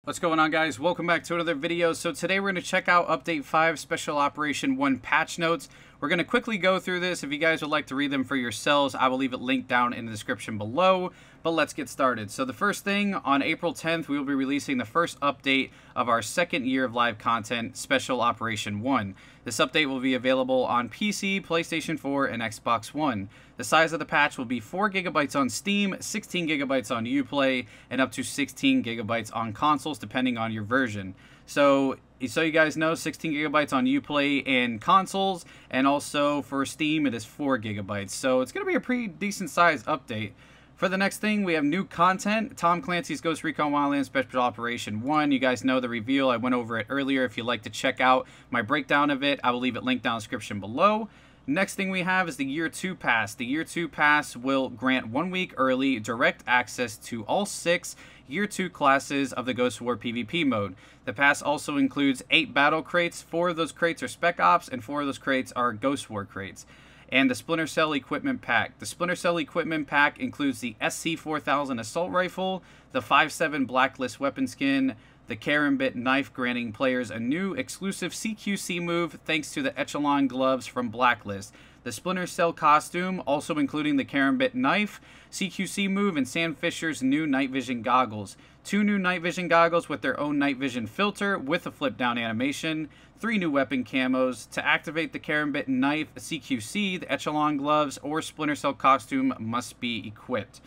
What's going on, guys? Welcome back to another video. So today we're going to check out Update 5 Special Operation 1 patch notes. We're going to quickly go through this. If you guys would like to read them for yourselves, I will leave it linked down in the description below. But let's get started. So the first thing, on April 10th, we will be releasing the first update of our second year of live content, Special Operation 1. This update will be available on PC, PlayStation 4, and Xbox One. The size of the patch will be 4 GB on Steam, 16 GB on Uplay, and up to 16 GB on consoles, depending on your version. So you guys know, 16 GB on Uplay and consoles, and also for Steam it is 4 GB. So it's going to be a pretty decent sized update. For the next thing, we have new content, Tom Clancy's Ghost Recon Wildlands Special Operation 1. You guys know the reveal. I went over it earlier. If you'd like to check out my breakdown of it, I will leave it linked down in the description below. Next thing we have is the Year 2 Pass. The Year 2 Pass will grant 1 week early direct access to all 6 Year 2 classes of the Ghost War PvP mode. The pass also includes 8 battle crates. 4 of those crates are Spec Ops, and 4 of those crates are Ghost War crates. And the Splinter Cell Equipment Pack. The Splinter Cell Equipment Pack includes the SC4000 Assault Rifle, the 5.7 Blacklist Weapon Skin, the Karambit Knife, granting players a new exclusive CQC move thanks to the Echelon Gloves from Blacklist. The Splinter Cell costume, also including the Karambit Knife, CQC move, and Sam Fisher's new night vision goggles. 2 new night vision goggles with their own night vision filter with a flip down animation. 3 new weapon camos. To activate the Karambit Knife, CQC, the Echelon Gloves, or Splinter Cell costume must be equipped.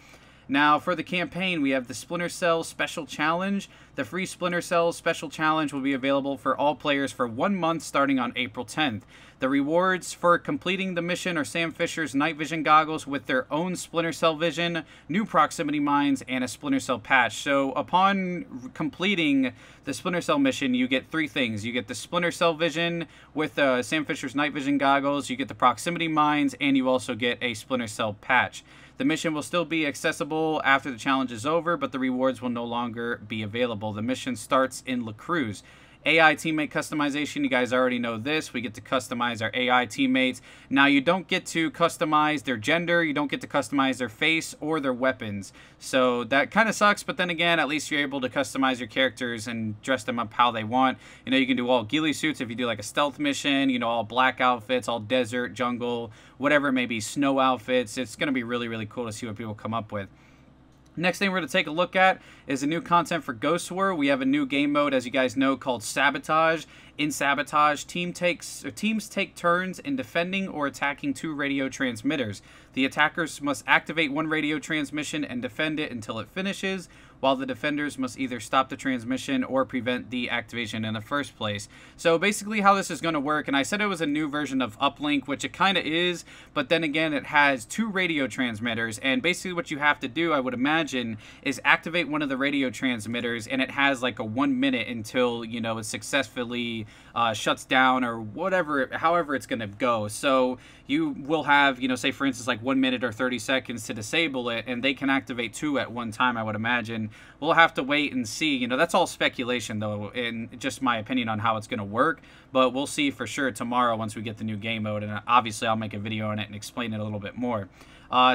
Now, for the campaign, we have the Splinter Cell Special Challenge. The free Splinter Cell Special Challenge will be available for all players for 1 month starting on April 10th. The rewards for completing the mission are Sam Fisher's night vision goggles with their own Splinter Cell vision, new proximity mines, and a Splinter Cell patch. So upon completing the Splinter Cell mission, you get 3 things. You get the Splinter Cell vision with Sam Fisher's night vision goggles, you get the proximity mines, and you also get a Splinter Cell patch. The mission will still be accessible after the challenge is over, but the rewards will no longer be available. The mission starts in La Cruz. AI teammate customization, you guys already know this. We get to customize our AI teammates. Now, you don't get to customize their gender, you don't get to customize their face or their weapons. So that kind of sucks, but then again, at least you're able to customize your characters and dress them up how they want. You know, you can do all ghillie suits if you do like a stealth mission, you know, all black outfits, all desert, jungle, whatever it may be, snow outfits. It's going to be really, really cool to see what people come up with. Next thing we're going to take a look at is the new content for Ghost War. We have a new game mode, as you guys know, called Sabotage. In Sabotage, teams take turns in defending or attacking 2 radio transmitters. The attackers must activate 1 radio transmission and defend it until it finishes, while the defenders must either stop the transmission or prevent the activation in the first place. So basically how this is going to work, and I said it was a new version of Uplink, which it kind of is, but then again it has 2 radio transmitters, and basically what you have to do, I would imagine, is activate one of the radio transmitters, and it has like a 1 minute until, you know, it successfully shuts down or whatever, however it's going to go. So you will have, you know, say for instance like 1 minute or 30 seconds to disable it, and they can activate 2 at one time, I would imagine. We'll have to wait and see. You know, that's all speculation though, and just my opinion on how it's going to work, but we'll see for sure tomorrow once we get the new game mode, and obviously I'll make a video on it and explain it a little bit more.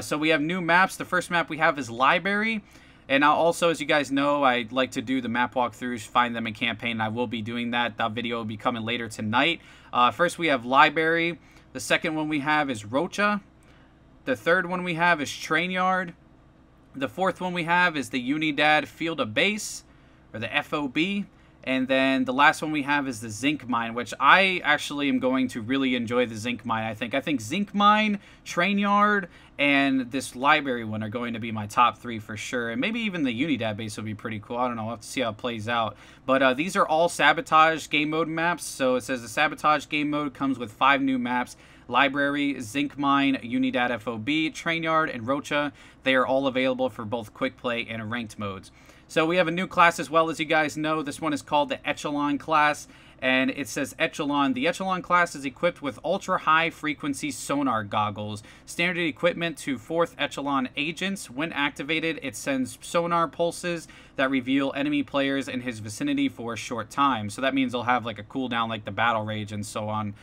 So we have new maps. The first map we have is Library. And now also, as you guys know, I like to do the map walkthroughs, find them in campaign, and I will be doing that. That video will be coming later tonight. First we have Library. The second one we have is Rocha. The third one we have is Train Yard. The fourth one we have is the Unidad Field of Base, or the FOB. And then the last one we have is the Zinc Mine, which I actually am going to really enjoy the Zinc Mine, I think Zinc Mine, Train Yard, and this Library one are going to be my top 3 for sure. And maybe even the Unidad base will be pretty cool. I don't know. We'll have to see how it plays out. But these are all Sabotage game mode maps. So it says the Sabotage game mode comes with 5 new maps. Library, Zinc Mine, Unidad FOB, Train Yard, and Rocha. They are all available for both quick play and ranked modes. So we have a new class as well, as you guys know. This one is called the Echelon class, and it says Echelon. The Echelon class is equipped with ultra-high frequency sonar goggles. Standard equipment to 4th Echelon agents. When activated, it sends sonar pulses that reveal enemy players in his vicinity for a short time. So that means they'll have like a cooldown like the Battle Rage and so on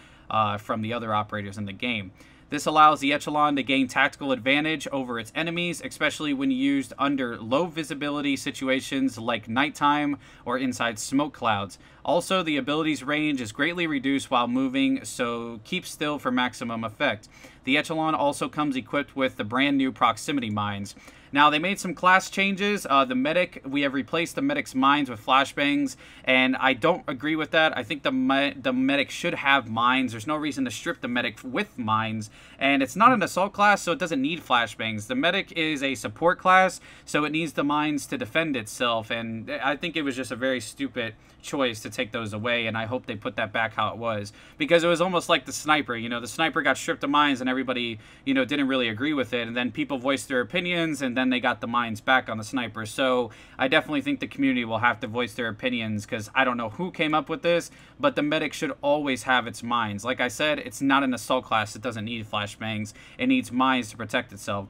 from the other operators in the game. This allows the Echelon to gain tactical advantage over its enemies, especially when used under low visibility situations like nighttime or inside smoke clouds. Also, the ability's range is greatly reduced while moving, so keep still for maximum effect. The Echelon also comes equipped with the brand new proximity mines. Now, they made some class changes. The medic, we have replaced the medic's mines with flashbangs, and I don't agree with that. I think the medic should have mines. There's no reason to strip the medic with mines, and it's not an assault class, so it doesn't need flashbangs. The medic is a support class, so it needs the mines to defend itself, and I think it was just a very stupid choice to take those away, and I hope they put that back how it was, because it was almost like the sniper. You know, the sniper got stripped of mines, and everybody, you know, didn't really agree with it, and then people voiced their opinions, and then they got the mines back on the sniper. So I definitely think the community will have to voice their opinions, because I don't know who came up with this, but the medic should always have its mines. Like I said, it's not an assault class. It doesn't need flashbangs. It needs mines to protect itself.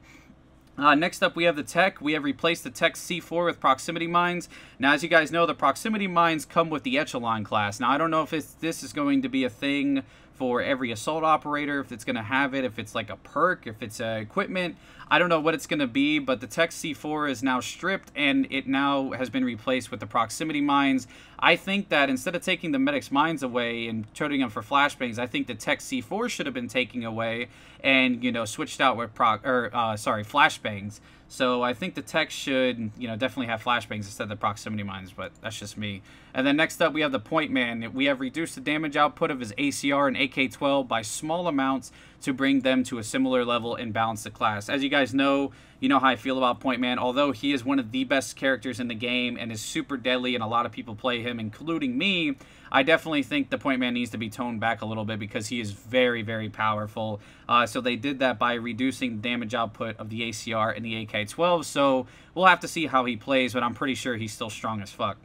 Next up, we have the tech. We have replaced the tech C4 with proximity mines. Now, as you guys know, the proximity mines come with the Echelon class. Now, I don't know if this is going to be a thing for every assault operator, if it's going to have it, if it's like a perk, if it's equipment. I don't know what it's going to be, but the Tech C4 is now stripped, and it now has been replaced with the proximity mines. I think that instead of taking the medic's mines away and trading them for flashbangs, I think the Tech C4 should have been taken away and, you know, switched out with flashbangs. So I think the tech should, you know, definitely have flashbangs instead of the proximity mines, but that's just me. And then next up, we have the Point Man. We have reduced the damage output of his ACR and AK-12 by small amounts to bring them to a similar level and balance the class. As you guys know, you know how I feel about Point Man. Although he is one of the best characters in the game and is super deadly, and a lot of people play him, including me, I definitely think the Point Man needs to be toned back a little bit because he is very, very powerful. So they did that by reducing the damage output of the ACR and the AK-12. So we'll have to see how he plays, but I'm pretty sure he's still strong as fuck.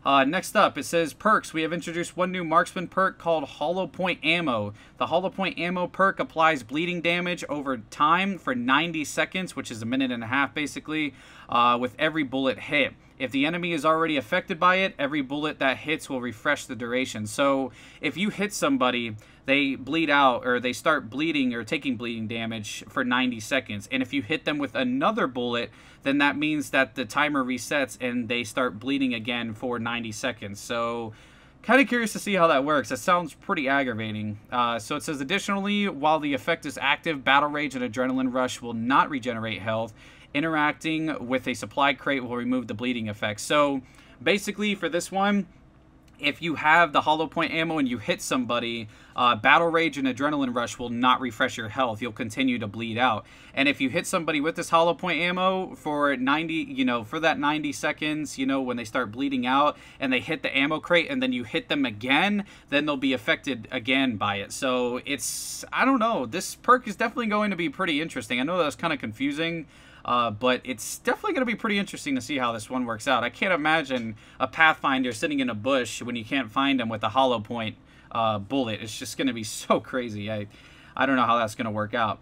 Next up, it says perks. We have introduced one new marksman perk called Hollow Point Ammo. The Hollow Point Ammo perk applies bleeding damage over time for 90 seconds, which is a minute and a half basically, with every bullet hit. If the enemy is already affected by it, every bullet that hits will refresh the duration. So if you hit somebody, they bleed out, or they start bleeding or taking bleeding damage for 90 seconds. And if you hit them with another bullet, then that means that the timer resets and they start bleeding again for 90 seconds. So kind of curious to see how that works. That sounds pretty aggravating. So it says, additionally, while the effect is active, Battle Rage and Adrenaline Rush will not regenerate health. Interacting with a supply crate will remove the bleeding effect. So basically for this one, if you have the Hollow Point Ammo and you hit somebody, Battle Rage and Adrenaline Rush will not refresh your health. You'll continue to bleed out. And if you hit somebody with this Hollow Point Ammo for 90, you know, for that 90 seconds, you know, when they start bleeding out and they hit the ammo crate and then you hit them again, then they'll be affected again by it. So it's, I don't know, this perk is definitely going to be pretty interesting. I know that's kind of confusing. But it's definitely going to be pretty interesting to see how this one works out. I can't imagine a Pathfinder sitting in a bush when you can't find him with a hollow point bullet. It's just going to be so crazy. I don't know how that's going to work out.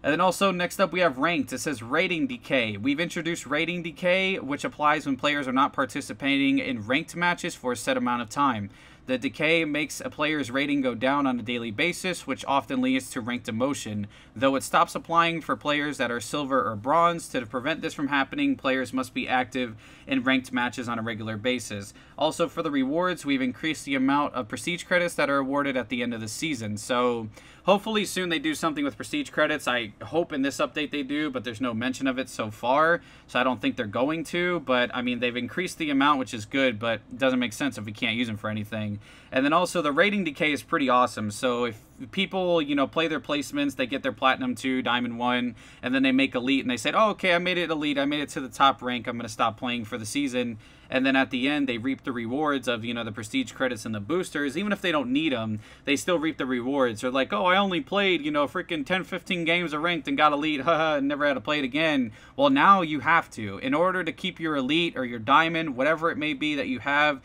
And then also, next up, we have Ranked. It says Rating Decay. We've introduced Rating Decay, which applies when players are not participating in ranked matches for a set amount of time. The decay makes a player's rating go down on a daily basis, which often leads to ranked demotion. Though it stops applying for players that are silver or bronze. To prevent this from happening, players must be active in ranked matches on a regular basis. Also, for the rewards, we've increased the amount of prestige credits that are awarded at the end of the season. So hopefully soon they do something with prestige credits. I hope in this update they do, but there's no mention of it so far, so I don't think they're going to. But I mean, they've increased the amount, which is good, but it doesn't make sense if we can't use them for anything. And then also the rating decay is pretty awesome. So if people, you know, play their placements, they get their Platinum 2, Diamond 1, and then they make Elite, and they said, oh, okay, I made it Elite, I made it to the top rank, I'm going to stop playing for the season. And then at the end, they reap the rewards of, you know, the prestige credits and the boosters. Even if they don't need them, they still reap the rewards. They're like, oh, I only played, you know, freaking 10, 15 games of ranked and got Elite, haha, and never had to play it again. Well, now you have to. In order to keep your Elite or your Diamond, whatever it may be that you have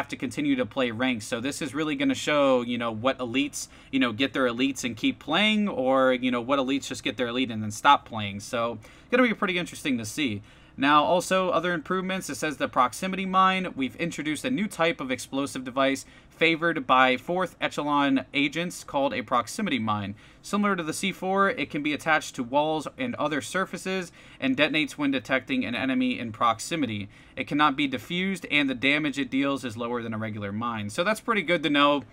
to continue to play ranked. So this is really going to show, you know, what elites, you know, get their elites and keep playing, or, you know, what elites just get their elite and then stop playing. So going to be pretty interesting to see. Now, also other improvements, it says the proximity mine. We've introduced a new type of explosive device favored by 4th echelon agents called a proximity mine. Similar to the C4, it can be attached to walls and other surfaces and detonates when detecting an enemy in proximity. It cannot be diffused, and the damage it deals is lower than a regular mine. So that's pretty good to know.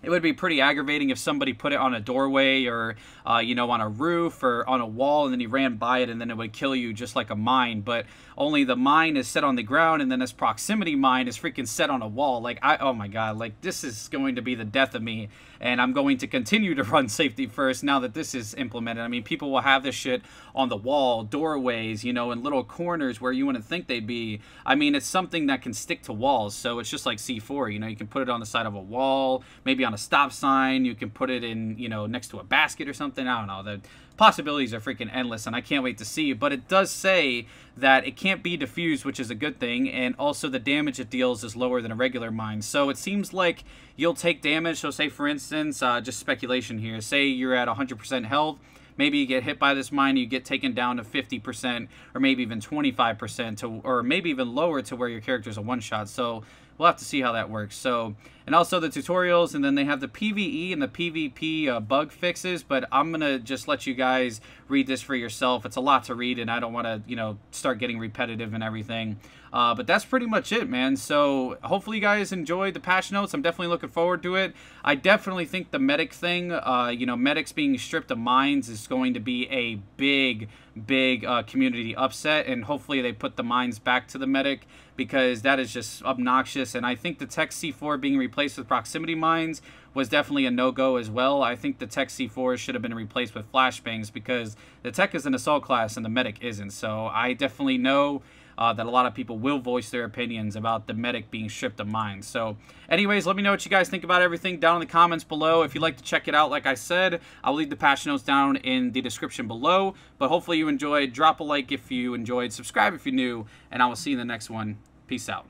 It would be pretty aggravating if somebody put it on a doorway or, you know, on a roof or on a wall, and then you ran by it and then it would kill you just like a mine. But only the mine is set on the ground, and then this proximity mine is freaking set on a wall. Like, oh my God, like this is going to be the death of me. And I'm going to continue to run safety first now that this is implemented. I mean, people will have this shit on the wall, doorways, you know, in little corners where you wouldn't think they'd be. I mean, it's something that can stick to walls. So it's just like C4, you know, you can put it on the side of a wall, maybe on a stop sign. You can put it in, you know, next to a basket or something. I don't know. The possibilities are freaking endless, and I can't wait to see. But it does say that it can't be diffused, which is a good thing, and also the damage it deals is lower than a regular mine. So it seems like you'll take damage. So say, for instance, just speculation here, say you're at 100% health. Maybe you get hit by this mine, you get taken down to 50% or maybe even 25% or maybe even lower to where your character's a one-shot. So we'll have to see how that works. So, and also the tutorials, and then they have the PvE and the PvP bug fixes, but I'm going to just let you guys read this for yourself. It's a lot to read, and I don't want to, you know, start getting repetitive and everything. But that's pretty much it, man. So hopefully you guys enjoyed the patch notes. I'm definitely looking forward to it. I definitely think the medic thing, you know, medics being stripped of mines is going to be a big community upset, and hopefully they put the mines back to the medic, because that is just obnoxious. And I think the Tech C4 being replaced with proximity mines was definitely a no-go as well. I think the Tech C4 should have been replaced with flashbangs, because the Tech is an assault class and the medic isn't. So I definitely know that a lot of people will voice their opinions about the medic being stripped of mines. So anyways, let me know what you guys think about everything down in the comments below. If you'd like to check it out, like I said, I'll leave the patch notes down in the description below. But hopefully you enjoyed. Drop a like if you enjoyed, subscribe if you're new, and I will see you in the next one. Peace out.